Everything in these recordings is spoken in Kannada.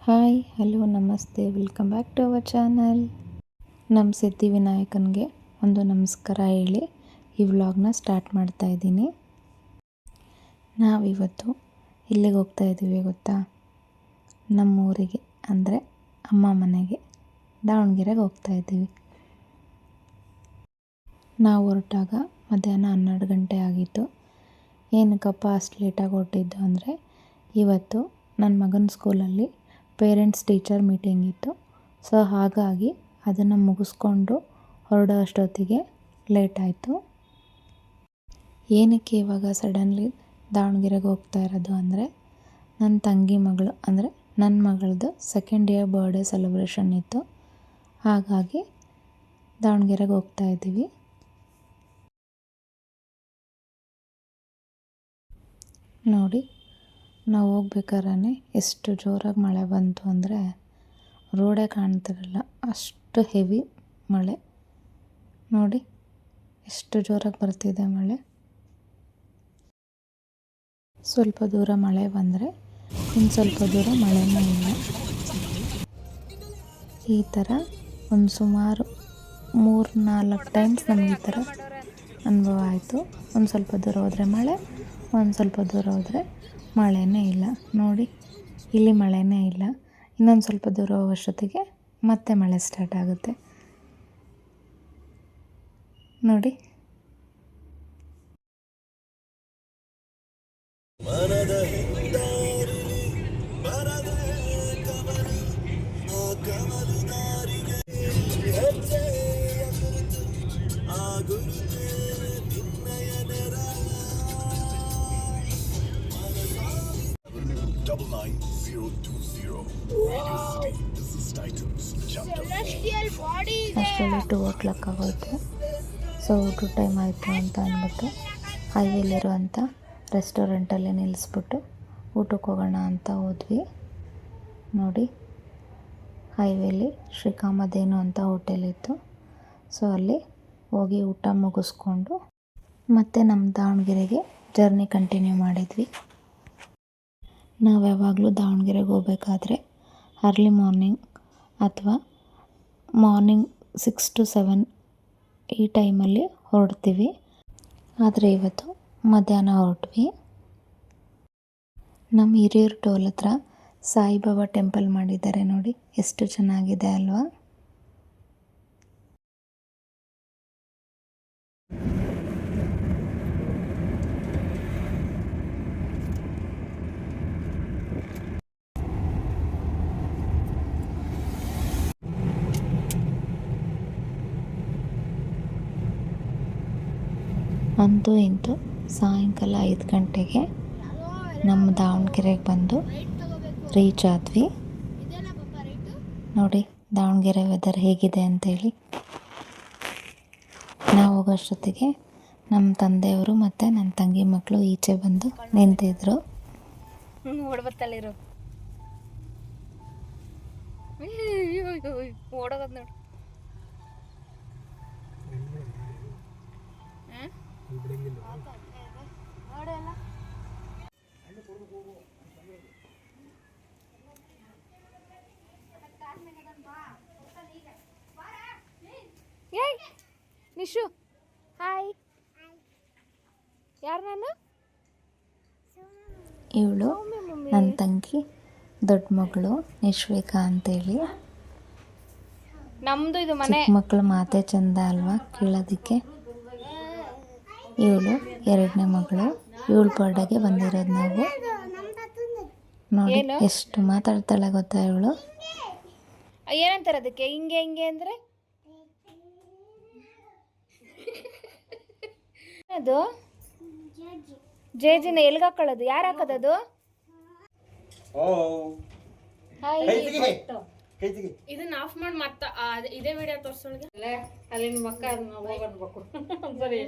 ಹಾಯ್ ಹಲೋ ನಮಸ್ತೆ welcome back to our channel. ನಮ್ಮ ಸಿದ್ಧಿವಿನಾಯಕನಿಗೆ ಒಂದು ನಮಸ್ಕಾರ ಹೇಳಿ ಈ ವ್ಲಾಗ್ನ ಸ್ಟಾರ್ಟ್ ಮಾಡ್ತಾ ಇದ್ದೀನಿ. ನಾವಿವತ್ತು ಇಲ್ಲಿಗೆ ಹೋಗ್ತಾ ಇದ್ದೀವಿ ಗೊತ್ತಾ? ನಮ್ಮೂರಿಗೆ ಅಂದರೆ ಅಮ್ಮ ಮನೆಗೆ ದಾವಣಗೆರೆಗೆ ಹೋಗ್ತಾ ಇದ್ದೀವಿ. ನಾವು ಹೊರಟಾಗ ಮಧ್ಯಾಹ್ನ 12 ಗಂಟೆ ಆಗಿತ್ತು. ಏನಕ್ಕಪ್ಪ ಅಷ್ಟು ಲೇಟಾಗಿ ಹೊರಟಿದ್ದು ಅಂದರೆ ಇವತ್ತು ನನ್ನ ಮಗನ ಸ್ಕೂಲಲ್ಲಿ ಪೇರೆಂಟ್ಸ್ ಟೀಚರ್ ಮೀಟಿಂಗ್ ಇತ್ತು. ಸೊ ಹಾಗಾಗಿ ಅದನ್ನು ಮುಗಿಸ್ಕೊಂಡು ಹೊರಡೋ ಅಷ್ಟೊತ್ತಿಗೆ ಲೇಟ್ ಆಯಿತು. ಏನಕ್ಕೆ ಇವಾಗ ಸಡನ್ಲಿ ದಾವಣಗೆರೆಗೆ ಹೋಗ್ತಾ ಇರೋದು ಅಂದರೆ ನನ್ನ ತಂಗಿ ಮಗಳು ಅಂದರೆ ನನ್ನ ಮಗಳದ್ದು 2nd ಇಯರ್ ಬರ್ಡೇ ಸೆಲೆಬ್ರೇಷನ್ ಇತ್ತು. ಹಾಗಾಗಿ ದಾವಣಗೆರೆಗೆ ಹೋಗ್ತಾ ಇದ್ದೀವಿ. ನೋಡಿ, ನಾವು ಹೋಗ್ಬೇಕಾದ್ರೆ ಎಷ್ಟು ಜೋರಾಗಿ ಮಳೆ ಬಂತು ಅಂದರೆ ರೋಡೇ ಕಾಣ್ತಿರಲ್ಲ, ಅಷ್ಟು ಹೆವಿ ಮಳೆ. ನೋಡಿ ಎಷ್ಟು ಜೋರಾಗಿ ಬರ್ತಿದೆ ಮಳೆ. ಸ್ವಲ್ಪ ದೂರ ಮಳೆ ಬಂದರೆ ಇನ್ನು ಸ್ವಲ್ಪ ದೂರ ಮಳೆನೇ ಇಲ್ಲ. ಈ ಥರ ಒಂದು ಸುಮಾರು 3-4 ಟೈಮ್ಸ್ ನಮಗೆ ಈ ಥರ ಅನುಭವ ಆಯಿತು. ಒಂದು ಸ್ವಲ್ಪ ದೂರ ಹೋದರೆ ಮಳೆ, ಒಂದು ಸ್ವಲ್ಪ ದೂರ ಹೋದರೆ ಮಳೆನೇ ಇಲ್ಲ. ನೋಡಿ, ಇಲ್ಲಿ ಮಳೆನೇ ಇಲ್ಲ. ಇನ್ನೊಂದು ಸ್ವಲ್ಪ ದೂರ ಹೋಗೋಷ್ಟೊತ್ತಿಗೆ ಮತ್ತೆ ಮಳೆ ಸ್ಟಾರ್ಟ್ ಆಗುತ್ತೆ. ನೋಡಿ, ಅಷ್ಟರಲ್ಲಿ 2 o'clock ಆಗೋಯ್ತು. ಸೊ ಊಟದ ಟೈಮ್ ಆಯಿತು ಅಂತ ಅಂದ್ಬಿಟ್ಟು ಹೈವೇಲಿರುವಂಥ ರೆಸ್ಟೋರೆಂಟಲ್ಲಿ ನಿಲ್ಲಿಸ್ಬಿಟ್ಟು ಊಟಕ್ಕೆ ಹೋಗೋಣ ಅಂತ ಹೋದ್ವಿ. ನೋಡಿ, ಹೈವೇಲಿ ಶ್ರೀಕಾಮಧೇನು ಅಂತ ಹೋಟೆಲ್ ಇತ್ತು. ಸೊ ಅಲ್ಲಿ ಹೋಗಿ ಊಟ ಮುಗಿಸ್ಕೊಂಡು ಮತ್ತೆ ನಮ್ಮ ದಾವಣಗೆರೆಗೆ ಜರ್ನಿ ಕಂಟಿನ್ಯೂ ಮಾಡಿದ್ವಿ. ನಾವು ಯಾವಾಗಲೂ ದಾವಣಗೆರೆಗೆ ಹೋಗ್ಬೇಕಾದ್ರೆ ಅರ್ಲಿ ಮಾರ್ನಿಂಗ್ ಅಥವಾ ಮಾರ್ನಿಂಗ್ 6 to 7 ಈ ಟೈಮಲ್ಲಿ ಹೊರಡ್ತೀವಿ. ಆದರೆ ಇವತ್ತು ಮಧ್ಯಾಹ್ನ ಹೊರಟ್ವಿ. ನಮ್ಮ ಹಿರಿಯೂರು ಟೋಲ್ ಹತ್ರ ಸಾಯಿಬಾಬಾ ಟೆಂಪಲ್ ಮಾಡಿದ್ದಾರೆ. ನೋಡಿ ಎಷ್ಟು ಚೆನ್ನಾಗಿದೆ ಅಲ್ವಾ? ಅಂತೂ ಇಂತೂ ಸಾಯಂಕಾಲ 5 ಗಂಟೆಗೆ ನಮ್ಮ ದಾವಣಗೆರೆಗೆ ಬಂದು ರೀಚ್ ಆದ್ವಿ. ನೋಡಿ ದಾವಣಗೆರೆ ವೆದರ್ ಹೇಗಿದೆ ಅಂತೇಳಿ. ನಾವು ಹೋಗೋಷ್ಟೊತ್ತಿಗೆ ನಮ್ಮ ತಂದೆಯವರು ಮತ್ತು ನನ್ನ ತಂಗಿ ಮಕ್ಕಳು ಈಚೆ ಬಂದು ನಿಂತಿದ್ರು. ಓಡೋದು ನೋಡಿ. ನಿಶು ಹಾಯ್. ಯಾರು ನಾನು? ಇವಳು ನನ್ನ ತಂಗಿ ದೊಡ್ಡ ಮಗಳು ನಿಶ್ವೇಕಾ ಅಂತೇಳಿ. ನಮ್ಮದು ಇದು ಮನೆ. ಚಿಕ್ಕ ಮಕ್ಕಳು ಮಾತೆ ಚಂದ ಅಲ್ವಾ ಕೇಳೋದಕ್ಕೆ. ಇವಳು 2ನೇ ಮಗಳು. ಇವಳು ಬರ್ಡೇಗೆ ಬಂದಿರೋದು ನಾವು. ನೋಡಿ ಎಷ್ಟು ಮಾತಾಡ್ತಾಳೆ ಗೊತ್ತಾ ಇವಳು. ಏನಂತಾರೆ ಅದಕ್ಕೆ? ಹಿಂಗೆ ಹಿಂಗೆ ಅಂದರೆ ಅದು ಜೇಜಿನ ಎಲ್ಗೆ ಹಾಕೊಳ್ಳೋದು? ಯಾರು ಹಾಕೋದದು? ಇದನ್ನ ಆಫ್ ಮಾಡಿ ಮತ್ತೆ ಇದೇ ವಿಡಿಯೋ ತೋರಿಸೋಳಿಗೆ ಅಲ್ಲಿನ ಮಕ್ಕ ಹೋಗ್ಬರ್ಬೇಕು. ಸರಿ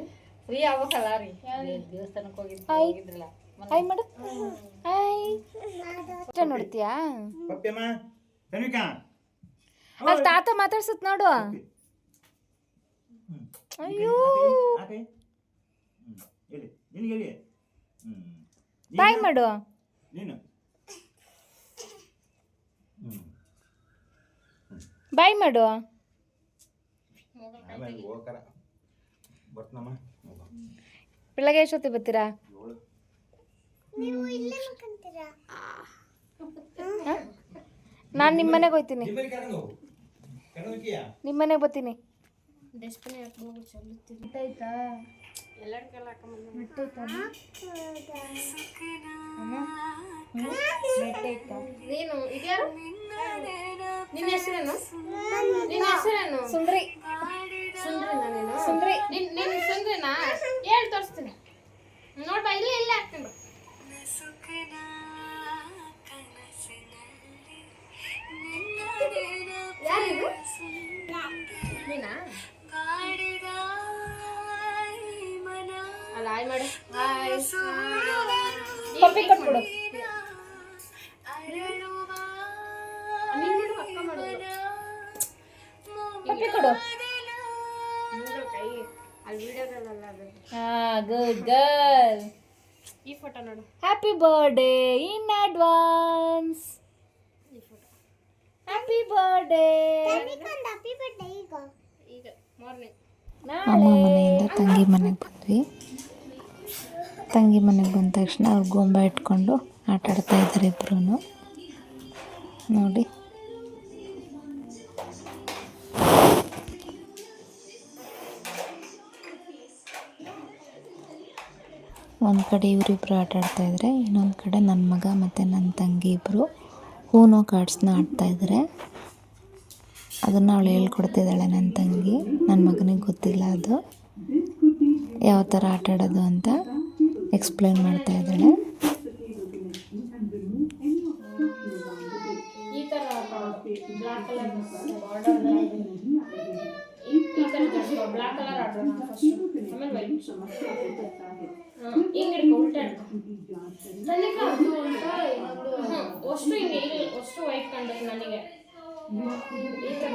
ಫ್ರೀ ಆಗ್ಬೇಕಲ್ಲ ರೀ, ದೇವಸ್ಥಾನಕ್ಕೆ ಹೋಗಿದ್ರಲ್ಲ. ಹಾಯ್ ಮಾಡು. ಹಾಯ್. ಅಷ್ಟೇ ನೋಡ್ತೀಯಾ? ಅಲ್ಲಿ ತಾತ ಮಾತಾಡ್ಸತ್ ನೋಡು. ಅಯ್ಯೋ ಬಾಯ್ ಮಾಡು. ಬಾಯ್ ಮಾಡು. ಬೆಳಗ್ಗೆ ಎಷ್ಟೊತ್ತಿಗೆ ಬರ್ತೀರಾ? ನಾನು ನಿಮ್ಮ ಮನೆಗೆ ಹೋಗ್ತೀನಿ, ನಿಮ್ಮ ಮನೆಗೆ ಬರ್ತೀನಿ. ನೀನು ಇದ್ಯಾರು? ನಿನ್ನ ಹೆಸರೇನು? ನಿನ್ನ ಹೆಸರೇನು? ಸುಂದ್ರಿ. ಸುಂದ್ರಿನಾ ನೀನು? ಸುಂದ್ರಿ. ನಿನ್ನ ಸುಂದ್ರಿನಾ? ಹೇಳಿ ತೋರಿಸ್ತೀನಿ. ನೋಡ್ಬಾ, ಇಲ್ಲೇ ಹಾಕ್ತೀನಿ. ಯಾರಿದು? ನೀನಾ? ಅಲ್ಲ, ಹಾಯ್ ಮಾಡು. ಹಾಯ್. ಪಪ್ಪಿ ಕೊಟ್ಬಿಡು. ಪಪ್ಪಿ ಕೊಡು. Good girl. ಈ ಫೋಟೋ ನೋಡು. Happy birthday in advance. Happy birthday. ಈಗ ಮಾರ್ನಿಂಗ್ ಅಮ್ಮ ಮನೆಯಿಂದ ತಂಗಿ ಮನೆಗೆ ಬಂದ್ವಿ. ತಂಗಿ ಮನೆಗೆ ಬಂದ ತಕ್ಷಣ ಅವ್ರು ಗೊಂಬೆ ಇಟ್ಕೊಂಡು ಆಟ ಆಡ್ತಾ ಇದ್ದಾರೆ ಇಬ್ರು. ನೋಡಿ, ಒಂದು ಕಡೆ ಇವರಿಬ್ಬರು ಆಟ ಆಡ್ತಾಯಿದ್ರೆ, ಇನ್ನೊಂದು ಕಡೆ ನನ್ನ ಮಗ ಮತ್ತು ನನ್ನ ತಂಗಿ ಇಬ್ಬರು ಊನೋ ಕಾರ್ಡ್ಸ್ನ ಆಡ್ತಾಯಿದ್ದಾರೆ. ಅದನ್ನು ಅವಳು ಹೇಳ್ಕೊಡ್ತಿದ್ದಾಳೆ ನನ್ನ ತಂಗಿ. ನನ್ನ ಮಗನಿಗೆ ಗೊತ್ತಿಲ್ಲ ಅದು ಯಾವ ಥರ ಆಟ ಆಡೋದು ಅಂತ ಎಕ್ಸ್ಪ್ಲೇನ್ ಮಾಡ್ತಾ ಇದ್ದಾಳೆ. ಈ ಥರ ಬ್ಲ್ಯಾಕ್ ಕಲರ್ ಬಾರ್ಡರ್, ಈ ಥರ ಬ್ಲ್ಯಾಕ್ ಕಲರ್ ಆಡೋಣ ಫಸ್ಟ್, ಆಮೇಲೆ ವೈಟ್. ಹಿಂಗೆ ಹಿಡ್ಕೊ, ಉಲ್ಟಾ ಹಿಡ್ಕೊ. ಅಷ್ಟು ಹಿಂಗೆ ಅಷ್ಟು ವೈಟ್ ಕಾಣ್ಬೇಕು ನನಗೆ. ಈ ಥರ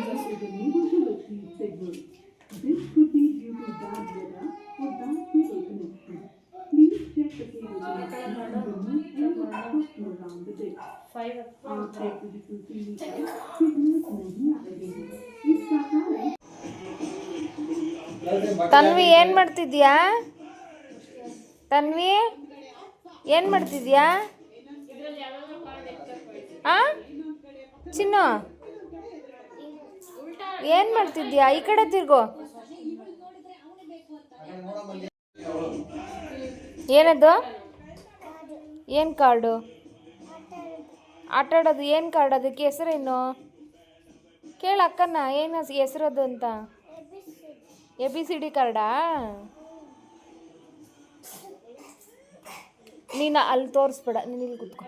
ತನ್ವಿ ಏನು ಮಾಡ್ತಿದ್ಯಾ? ತನ್ವಿ ಏನು ಮಾಡ್ತಿದ್ಯಾ? ಚಿನ್ನು ಏನು ಮಾಡ್ತಿದ್ಯಾ? ಈ ಕಡೆ ತಿರ್ಗೋ. ಏನದು? ಏನು ಕಾರ್ಡು? ಆಟ ಆಡೋದು ಏನು ಕಾರ್ಡ್? ಅದಕ್ಕೆ ಹೆಸರೇನು? ಕೇಳು ಅಕ್ಕನ, ಏನು ಹೆಸರದು ಅಂತ. ABCD ಕಾರ್ಡಾ? ನೀನು ಅಲ್ಲಿ ತೋರಿಸ್ಬೇಡ, ನೀನು ಇಲ್ಲಿ ಕೂತ್ಕೊ.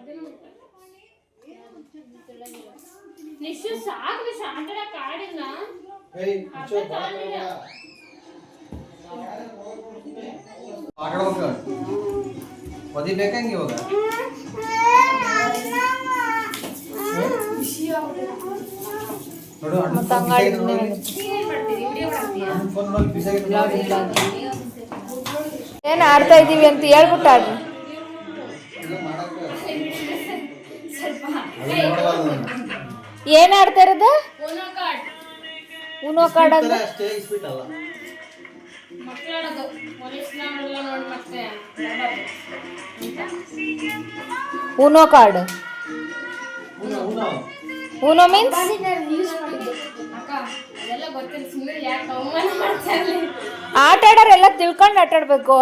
ಬೇಕಂಗೆ ಇವಾಗ ಏನು ಆಡ್ತಾ ಇದ್ದೀವಿ ಅಂತ ಹೇಳ್ಬಿಟ್ಟು ಆಡ್ರಿ. ಏನು ಆಡ್ತಾ ಇರೋದು? ಉನೋ ಕಾರ್ಡ್ ಅಂದ್ರೆ ಉನೋ ಕಾರ್ಡ್. ಉನೋ ಮೀನ್ಸ್ ಆಟ ಆಡೋರೆಲ್ಲ ತಿಳ್ಕೊಂಡು ಆಟ ಆಡ್ಬೇಕು.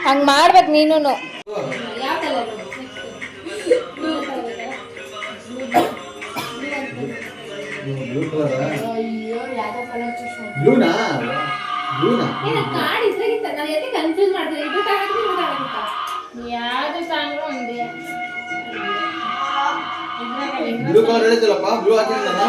ಹಂಗೆ ಮಾಡ್ಬೇಕು ನೀನು. ಬ್ಲೂ ಕಲರ್ ಹೇಳಿದ್ರಲ್ಲಪ್ಪ, ಬ್ಲೂ ಹಾಕಿದ್ರಲ್ಲ.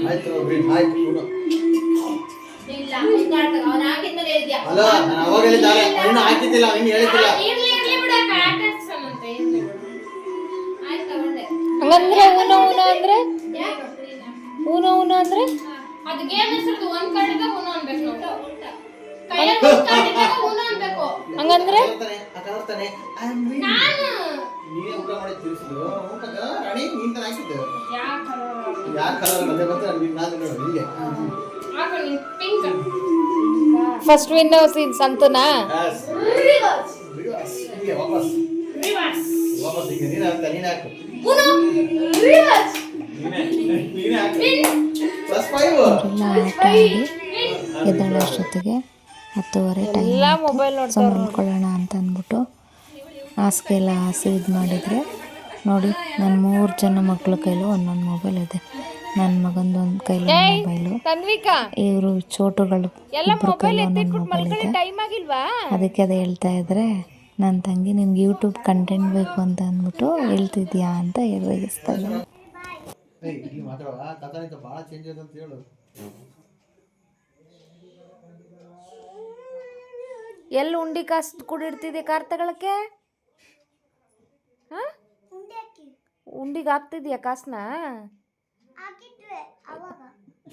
ಆಯ್ತು, ಆಯ್ತು. ಅಲ್ಲ ನಾನು ಅವಾಗ ಹೇಳಿದ್ದಾರೆ ಇನ್ನು ಹಾಕಿದ್ದಿಲ್ಲ ಇನ್ನು ಹೇಳಿದ್ದಿಲ್ಲ ಹಂಗಂದ್ರೆ ಊನ ಅಂದ್ರೆ ಊನ ಅಂದ್ರೆ ಅದು ಗೇಮ್ ಹೆಸರು ಒಂದ್ ಕಾರ್ಡ್ ಇದ್ದಾಗ ಉನೋ ಅನ್ಬೇಕು ನಾವು ಕೈಯಲ್ಲಿ ಒಂದ್ ಕಾರ್ಡ್ ಇದ್ದಾಗ ಉನೋ ಅನ್ಬೇಕು ಹಂಗಂದ್ರೆ ಅಕರ್ತಾನೆ ನಾನು ನೀನೇ ಊಟ ಮಾಡಿ ತಿರ್ಸಿದ್ರು ಊಟಕ್ಕ ರಾಣಿ ನೀನ್ ತಾನೆ ಹಾಕಿದ್ದು ಯಾವ ಕಲರ್ ಯಾರ್ ಕಲರ್ ಮತ್ತೆ ಗೊತ್ತಾ ನಾನು ನೋಡು ಹೀಗೆ ಹಾಕು ನೀನು ಪಿಂಕ್ ಫಸ್ಟ್ ವಿನ್ನರ್ಸ್ ಇನ್ ಸಂತನಾ ಯಸ್ ರಿವರ್ಸ್ ಹೀಗೆ ವಾಪಸ್ ರಿವರ್ಸ್ ಹೀಗೆ ನೀನು ಹಾಕು ಉನೋ ರಿವರ್ಸ್ ನೀನೇ ಹಾಕು +5 ಎಲ್ಲ ಆಟ ಆಡಿ ಎದ್ದೇಳೋಷ್ಟೊತ್ತಿಗೆ 10:30 ಟೈಮ್ ಎಲ್ಲ ಮೊಬೈಲ್ तो ನೋಡ್ತಾ तो ಮಲ್ಕೊಳ್ಳೋಣ ಅಂತ ಅಂದ್ಬಿಟ್ಟು ಹಾಸಿಗೆಲ್ಲ ಹಾಸಿ ಇದು ಮಾಡಿದರೆ ನೋಡಿ ನನ್ನ 3 ಜನ ಮಕ್ಳ ಕೈಲೂ ಒಂದೊಂದು ಮೊಬೈಲ್ ಇದೆ. ನನ್ನ ಮಗಂದು ಒಂದು ಕೈಲಿ ಮೊಬೈಲು, ತನ್ವಿಕಾ ಇವರು ಚೋಟುಗಳು ಎಲ್ಲ ಇಬ್ಬರು ಮೊಬೈಲ್ ಕೈಲೂ ಒಂದೊಂದು ಎತ್ತಿಟ್ಬಿಟ್ಟು ಮೊಬೈಲ್ ಮಲ್ಕೊಳ್ಳಿ ಇದೆ. ಟೈಮ್ ಆಗಿಲ್ವಾ ಅದಕ್ಕೆ ಅದೇ ಹೇಳ್ತಾ ಇದ್ರೆ ನನ್ನ ತಂಗಿ ನಿನ್ಗೆ ಯೂಟ್ಯೂಬ್ ಕಂಟೆಂಟ್ ಬೇಕು ಅಂತ ಅಂದ್ಬಿಟ್ಟು ಹೇಳ್ತಿದ್ಯಾ ಅಂತ ರೇಗಿಸ್ತಾ ಇದ್ದಾಳೆ. ಏಯ್ ಇಲ್ಲಿ ಮಾತಾಡುವ ಕಥಾನಿತ ಭಾಳ ಚೇಂಜ್ ಆಯ್ತು ಅಂತ ಹೇಳು. ಎಲ್ಲಿ ಉಂಡಿ ಕಾಸು ಕೂಡಿಡ್ತಿದ್ದೆ ಕಾರ್ ತಗೊಳಕ್ಕೆ ಹಾಂ ಉಂಡಿಗೆ ಹಾಕ್ತಿದ್ಯಾ ಕಾಸನ್ನ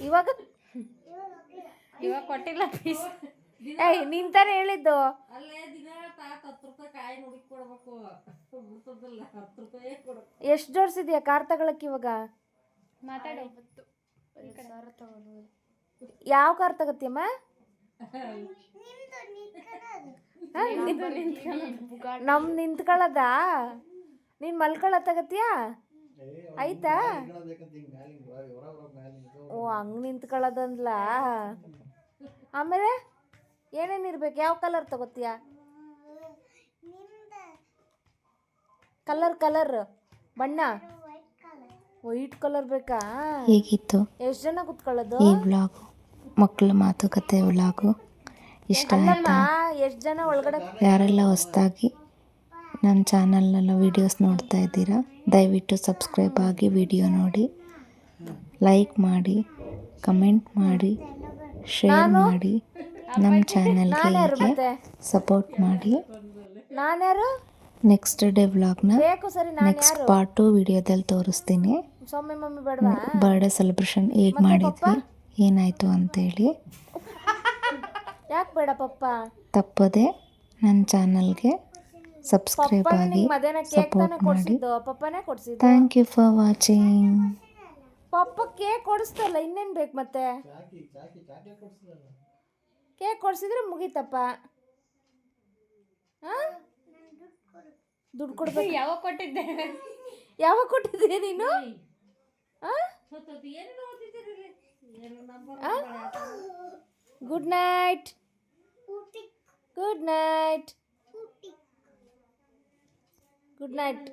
ಇವಾಗ ಇವಾಗ ಕೊಟ್ಟಿಲ್ಲ ಪೀಸ್ ಏಯ್ ನೀನ್ ತಾನೇ ಹೇಳಿದ್ದು ಎಷ್ಟು ಜೋಡಿಸಿದ್ಯಾ ಕಾರ್ ತಗೊಳಕ್ಕೆ ಇವಾಗ ಮಾತಾಡು ಯಾವ ಕಾರ್ ತಗತ್ತೀಯಮ್ಮ ನಮ್ ನಿಂತ್ಕೊಳ್ಳೋದಾ ನೀನ್ ಮಲ್ಕೊಳ್ಳೋತ್ತಾಗತ್ತೀಯಾ ಆಯ್ತಾ ಓ ಹಂಗ್ ನಿಂತ್ಕೊಳ್ಳೋದಂದ್ಲ ಆಮೇಲೆ ಏನೇನು ಇರ್ಬೇಕು ಯಾವ ಕಲರ್ ತಗೋತೀಯಾ ಕಲರ್ ಬಣ್ಣ ವೈಟ್ ಕಲರ್ ಬೇಕಾ ಹೇಗಿತ್ತು ಎಷ್ಟು ಜನ ಕುತ್ಕೊಳ್ಳೋದು ಈ ವ್ಲಾಗು, ಮಕ್ಕಳ ಮಾತುಕತೆ ವ್ಲಾಗು ಇಷ್ಟ ಆಯ್ತಾ? ಎಷ್ಟು ಜನ ಒಳಗಡೆ ಯಾರೆಲ್ಲ ಹೊಸ್ದಾಗಿ ನನ್ನ ಚಾನಲ್ನೆಲ್ಲ ವೀಡಿಯೋಸ್ ನೋಡ್ತಾ ಇದ್ದೀರಾ ದಯವಿಟ್ಟು ಸಬ್ಸ್ಕ್ರೈಬ್ ಆಗಿ ವಿಡಿಯೋ ನೋಡಿ, ಲೈಕ್ ಮಾಡಿ, ಕಮೆಂಟ್ ಮಾಡಿ, ಶೇರ್ ಮಾಡಿ, ನಮ್ಮ ಚಾನಲ್ಗೆ ಹೀಗೆ ಸಪೋರ್ಟ್ ಮಾಡಿ. ನಾನ್ಯಾರು ನೆಕ್ಸ್ಟ್ ಡೇ ವ್ಲಾಗ್ನ ಬೇಕು ಸರಿ ನಾನು ನೆಕ್ಸ್ಟ್ ಪಾರ್ಟ್ 2 ವಿಡಿಯೋದಲ್ಲಿ ತೋರಿಸ್ತೀನಿ. ಸೌಮ್ಯ ಮಮ್ಮಿ ಬೇಡವಾ ಬರ್ಡೇ ಸೆಲೆಬ್ರೇಷನ್ ಹೇಗೆ ಮಾಡಿದ್ವಿ, ಏನಾಯಿತು ಅಂತೇಳಿ. ಯಾಕೆ ಬೇಡ ಪಪ್ಪ ತಪ್ಪದೆ ನನ್ನ ಚಾನಲ್ಗೆ ಸಬ್ಸ್ಕ್ರೈಬ್ ಆಗಿ ಮಧ್ಯಾಹ್ನ ಕೇಕ್ ಸಪೋರ್ಟ್ ತಾನೇ ಮಾಡಿ. ಕೊಡ್ಸಿದ್ದು ಪಪ್ಪನೇ ಕೊಡ್ಸಿದ್ದು ಥ್ಯಾಂಕ್ ಯು ಫಾರ್ ವಾಚಿಂಗ್. ಪಪ್ಪ ಕೇಕ್ ಕೊಡಿಸ್ತಲ್ಲ ಇನ್ನೇನು ಬೇಕು ಮತ್ತೆ ಕೇಕ್ ಕೊಡ್ಸಿದ್ರೆ ಮುಗೀತಪ್ಪ ದುಡ್ಡು ಕೊಡ್ಬೇಕು ಯಾವಾಗ ಕೊಟ್ಟಿದ್ದೆ ನೀನು good night good night good night